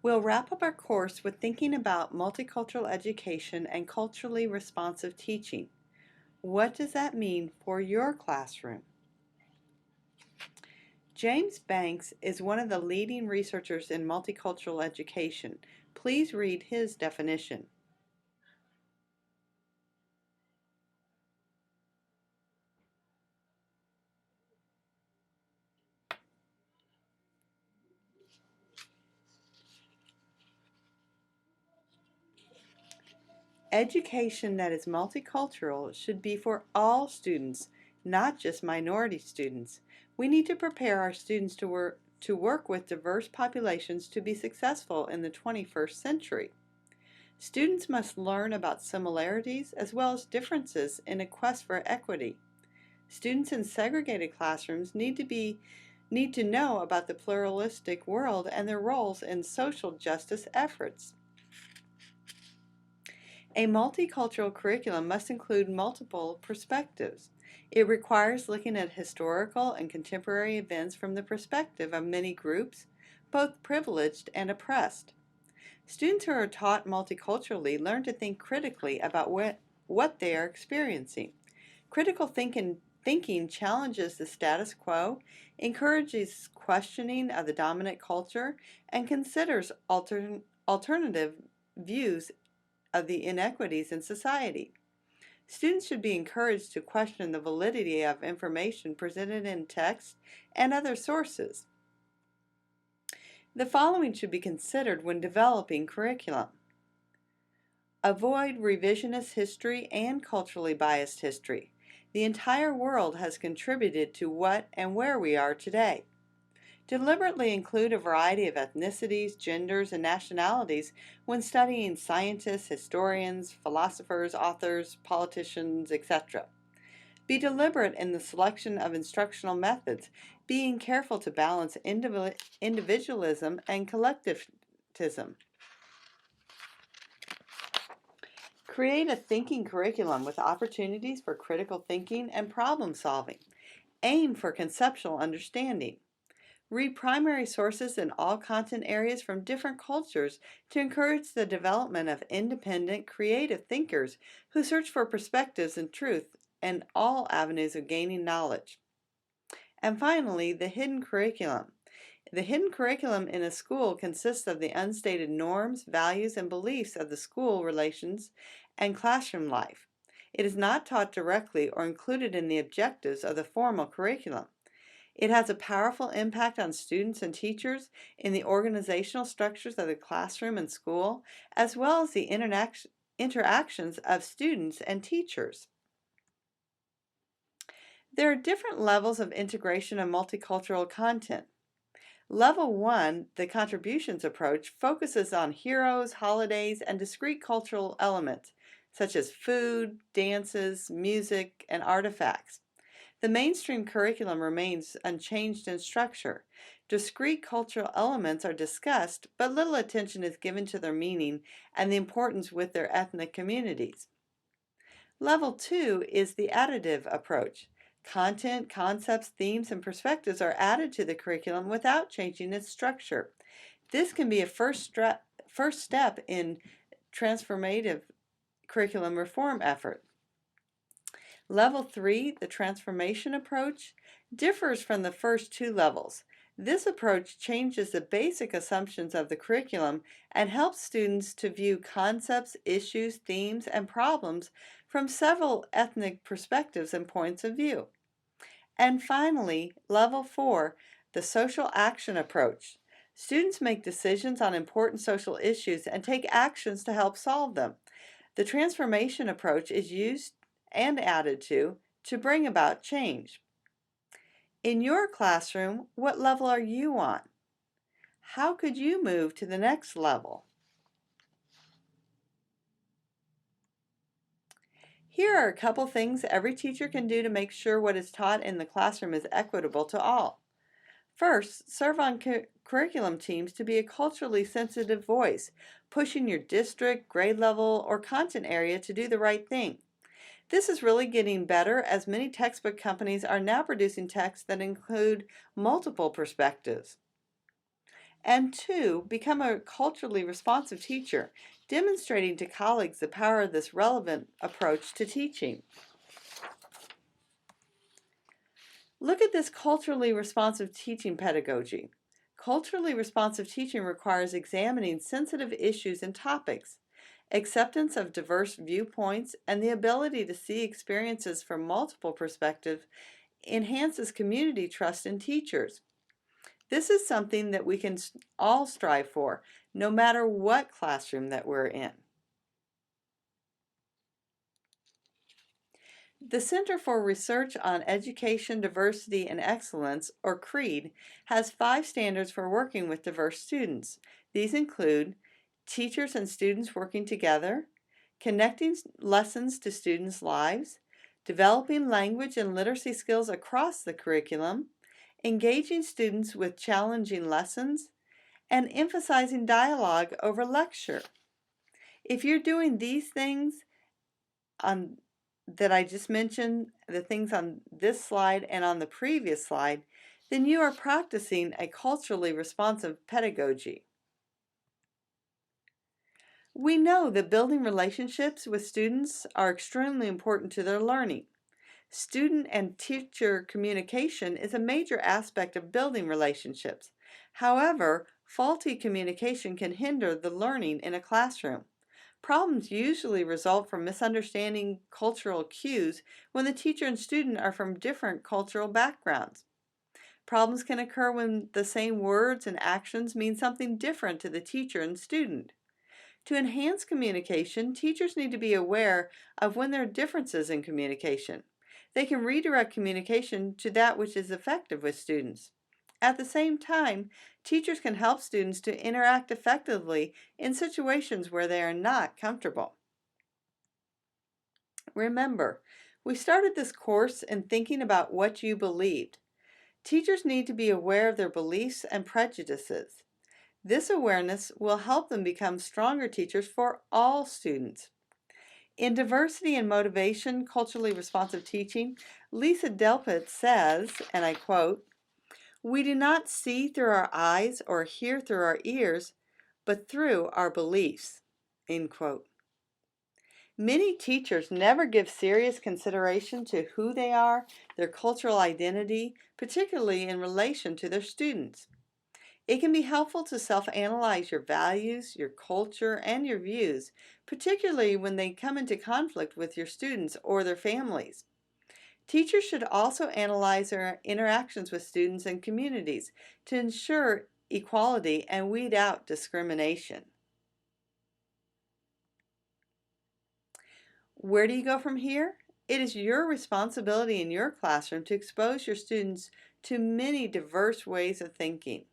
We'll wrap up our course with thinking about multicultural education and culturally responsive teaching. What does that mean for your classroom? James Banks is one of the leading researchers in multicultural education. Please read his definition. Education that is multicultural should be for all students, not just minority students. We need to prepare our students to work with diverse populations to be successful in the 21st century. Students must learn about similarities as well as differences in a quest for equity. Students in segregated classrooms need to know about the pluralistic world and their roles in social justice efforts. A multicultural curriculum must include multiple perspectives. It requires looking at historical and contemporary events from the perspective of many groups, both privileged and oppressed. Students who are taught multiculturally learn to think critically about what they are experiencing. Critical thinking challenges the status quo, encourages questioning of the dominant culture, and considers alternative views of the inequities in society. Students should be encouraged to question the validity of information presented in text and other sources. The following should be considered when developing curriculum. Avoid revisionist history and culturally biased history. The entire world has contributed to what and where we are today. Deliberately include a variety of ethnicities, genders, and nationalities when studying scientists, historians, philosophers, authors, politicians, etc. Be deliberate in the selection of instructional methods, being careful to balance individualism and collectivism. Create a thinking curriculum with opportunities for critical thinking and problem solving. Aim for conceptual understanding. Read primary sources in all content areas from different cultures to encourage the development of independent, creative thinkers who search for perspectives and truth and all avenues of gaining knowledge. And finally, the hidden curriculum. The hidden curriculum in a school consists of the unstated norms, values, and beliefs of the school relations and classroom life. It is not taught directly or included in the objectives of the formal curriculum. It has a powerful impact on students and teachers in the organizational structures of the classroom and school, as well as the interactions of students and teachers. There are different levels of integration of multicultural content. Level 1, the contributions approach, focuses on heroes, holidays, and discrete cultural elements, such as food, dances, music, and artifacts. The mainstream curriculum remains unchanged in structure. Discrete cultural elements are discussed, but little attention is given to their meaning and the importance with their ethnic communities. Level 2 is the additive approach. Content, concepts, themes, and perspectives are added to the curriculum without changing its structure. This can be a first step in transformative curriculum reform effort. Level 3, the transformation approach, differs from the first two levels. This approach changes the basic assumptions of the curriculum and helps students to view concepts, issues, themes, and problems from several ethnic perspectives and points of view. And finally, Level 4, the social action approach. Students make decisions on important social issues and take actions to help solve them. The transformation approach is used and added to bring about change. In your classroom, what level are you on? How could you move to the next level? Here are a couple things every teacher can do to make sure what is taught in the classroom is equitable to all. First, serve on curriculum teams to be a culturally sensitive voice, pushing your district, grade level, or content area to do the right thing. This is really getting better as many textbook companies are now producing texts that include multiple perspectives. And 2, become a culturally responsive teacher, demonstrating to colleagues the power of this relevant approach to teaching. Look at this culturally responsive teaching pedagogy. Culturally responsive teaching requires examining sensitive issues and topics, acceptance of diverse viewpoints, and the ability to see experiences from multiple perspectives enhances community trust in teachers. This is something that we can all strive for, no matter what classroom that we're in. The Center for Research on Education, Diversity, and Excellence, or CREED, has 5 standards for working with diverse students. These include teachers and students working together, connecting lessons to students' lives, developing language and literacy skills across the curriculum, engaging students with challenging lessons, and emphasizing dialogue over lecture. If you're doing these things on that I just mentioned, the things on this slide and on the previous slide, then you are practicing a culturally responsive pedagogy. We know that building relationships with students are extremely important to their learning. Student and teacher communication is a major aspect of building relationships. However, faulty communication can hinder the learning in a classroom. Problems usually result from misunderstanding cultural cues when the teacher and student are from different cultural backgrounds. Problems can occur when the same words and actions mean something different to the teacher and student. To enhance communication, teachers need to be aware of when there are differences in communication. They can redirect communication to that which is effective with students. At the same time, teachers can help students to interact effectively in situations where they are not comfortable. Remember, we started this course in thinking about what you believed. Teachers need to be aware of their beliefs and prejudices. This awareness will help them become stronger teachers for all students. In Diversity and Motivation, Culturally Responsive Teaching, Lisa Delpit says, and I quote, "We do not see through our eyes or hear through our ears, but through our beliefs." End quote. Many teachers never give serious consideration to who they are, their cultural identity, particularly in relation to their students. It can be helpful to self-analyze your values, your culture, and your views, particularly when they come into conflict with your students or their families. Teachers should also analyze their interactions with students and communities to ensure equality and weed out discrimination. Where do you go from here? It is your responsibility in your classroom to expose your students to many diverse ways of thinking.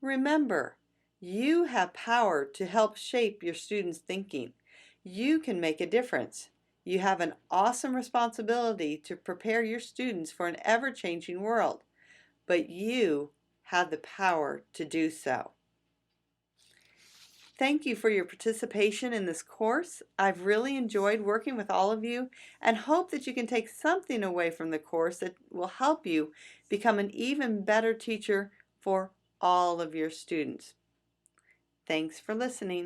Remember, you have power to help shape your students' thinking. You can make a difference. You have an awesome responsibility to prepare your students for an ever-changing world, but you have the power to do so. Thank you for your participation in this course. I've really enjoyed working with all of you and hope that you can take something away from the course that will help you become an even better teacher for all of your students. Thanks for listening.